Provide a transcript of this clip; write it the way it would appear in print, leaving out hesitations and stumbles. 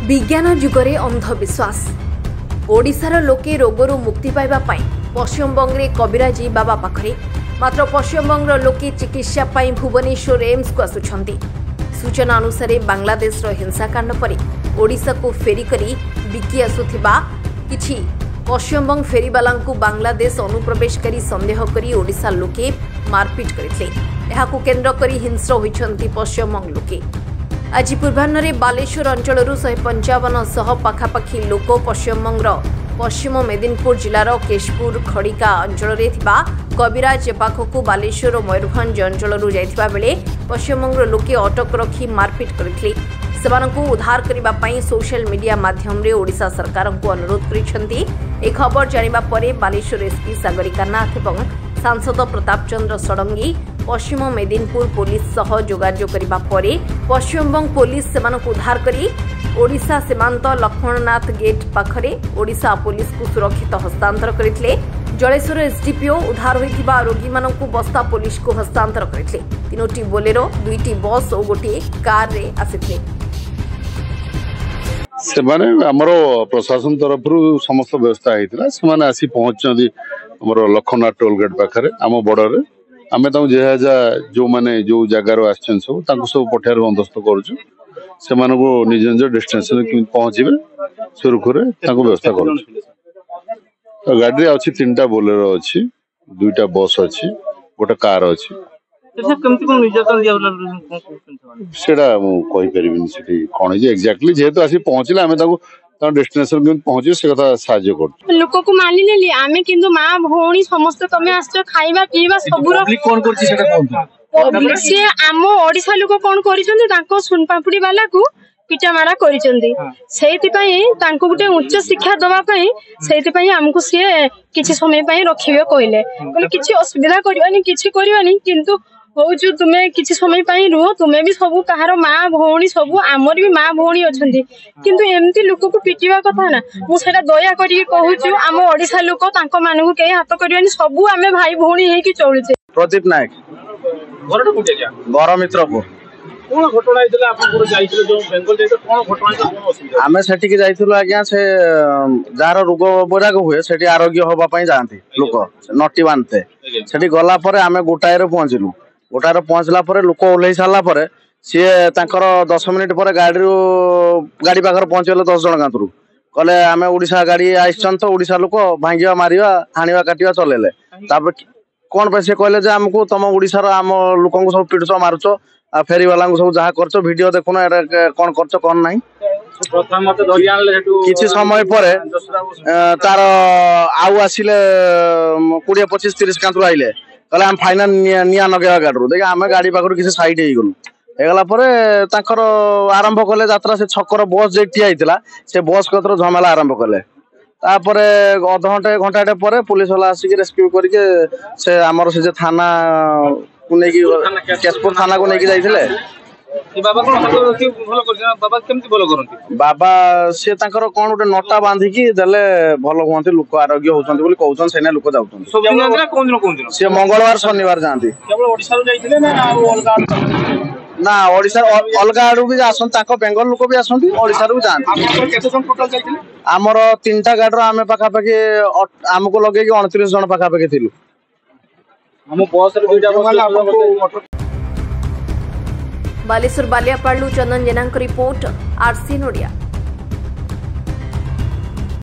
विज्ञान जुगरे अंधविश्वास ओडिशार लोके रोगरू मुक्ति पाइबा पाई पश्चिमबंग रे कबिराजी बाबा पाखरे मात्र पश्चिमबंग लोके चिकित्सा पाई भुवनेश्वर एम्स को आसुछंती। सूचना अनुसार बांग्लादेश हिंसाकांड पर ओडिशा को फेरी करी बिकी आसुथिबा किछि पश्चिमबंग फेरीवालांकु बांग्लादेश अनुप्रवेश करी संदेह करी ओडिशा लोके मारपिट करथिले। एहाकु केंद्र करी हिंस्र होइछंती पश्चिमबंग लोके। आज पूर्वाह्न बालेश्वर अंचल 155 पाखापाखि लोक पश्चिमबंग पश्चिम मेदिनीपुर जिलार केशपुर खड़िका अंचल कबिराज पाखक बालेश्वर और मयूरभंज अंचल जाइथिबा बेले पश्चिमबंग लोके अटक रखी मारपिट करथिले। सेमानंकु उद्धार करने सोशल मीडिया माध्यम रे ओडिशा सरकार को अनुरोध करिसेंती। ए खबर जानिबा परे बालेश्वर एसपी सागरिका नाथ और सांसद प्रताप चंद्र षडंगी पश्चिम मेदिनीपुर पुलिस सह जोगाजोग करबा परे पश्चिमबंग पुलिस सेमानंकु उद्धार करी ओडिशा सीमांत लक्ष्मणनाथ गेट पाखरे ओडिशा पुलिस को सुरक्षित हस्तांतर करथिले। जलेश्वर एसडीपीओ उद्धार होइथिबा रोगी मानंकु बस्ता पुलिस को हस्तांतर करथिले। 3टी बोलेरो 2टी बस और गोटे कार रे आसिथिले। सेमाने हमरो प्रशासन तरफ समस्त व्यवस्था होता से आसी पहुंचती आम लखननाथ टोल गेट पाखे आम बॉर्डर आम जेजा जो मैंने जो जगार आसन सब पठार बंदोबस्त करुचु से निज निज डेस्टिनेशन पहुंचे सुरखुरे व्यवस्था कर गाड़ी अच्छी 3टा बोलेरो अच्छी 2टा बस अच्छी गोटे कार अच्छी सेटा कौन एक्जाक्टली जेहेतु आसी पहुंचले आम डेस्टिनेशन पहुंचे से कथा साहाय्य कर लोक को मानि लेली आमे किंतु मां भौणी समस्त तमे आछो खाइबा पीबा सब पब्लिक कोन करछि सेटा कोन से आम ओडिसा लोक कोन करिसंती तांको सुनपापुडी वाला को पिटा मारा करिसंती सेति पई तांको गुटे उच्च शिक्षा दवा पई सेति पई हमकु से किछि समय पई रखिबे कहले बोले किछि असुविधा करिवानी किछि करिवानी किंतु हो जो तुम्हें किसी समय पाई रुह तुम्हें भी सब कहार माँ भौणी सब आमर भी माँ भौणी अच्छी किंतु एमती लोक को पिटिवा कथा ना मुझे दया करके कहूँ आम ओडिशा लोक मानू कहीं हाथ करवानी सब आम भाई भौणी होगी चलुचे। प्रदीप नायक घर मित्रपुर आम से आज्ञा से जार रोग बजाक हुए से आरोग्य हाँपाई जाती लोक नटी बांधते से गला आम गोटाए पहुंचलु गोटाए पहुंचला लोक ओह्ल सारा सी 10 मिनिट पर गाड़ी पाखे पहुंचल 10 जन गांतरू कहले आम ओडिशा गाड़ी आईसन तो ओडिशा लोक भांगा मारिया हाणिया काटिया चलेले कौन पे कहले आमको तुम ओडिशार आम लोक सब पिटुच मारुच फेरी वाला सब जहाँ कर वीडियो देखुन कौन कर कौन ना किसी समय पर तार आउ आसिले 20-25-30 कांतरू आइले कहले आम फाइनाल निया नगेवा गाड़ी देख आम गाड़ी पाखर किसी साइड होगला आरंभ कले यात्रा से छकर बस जे ठिया होता से बस कतर झमेला आरंभ कले तापर अधघंटे घंटाटे पर पुलिस वाला आसिक रेस्क्यू करके से आमर से थाना को लेकिन केशपुर थाना को लेकिन जाइए बाबा सी कौन गोटे नटा बांधिकी देले भल हमें लोक आरोग्य होती कहते से लोक जाऊँ सी मंगलवार शनिवार जाती ना ओडिशा अलग आड़ू भी आसन बेंगल लोक भी आसती ओडिशा भी जाती आमर 3टा गाड़ी आम पाखापाखि आमको लगे 29 जन पाखापाखि थिलु बालेश्वर बालियापाड़ू चंदन जेना रिपोर्ट आरसी नोडिया।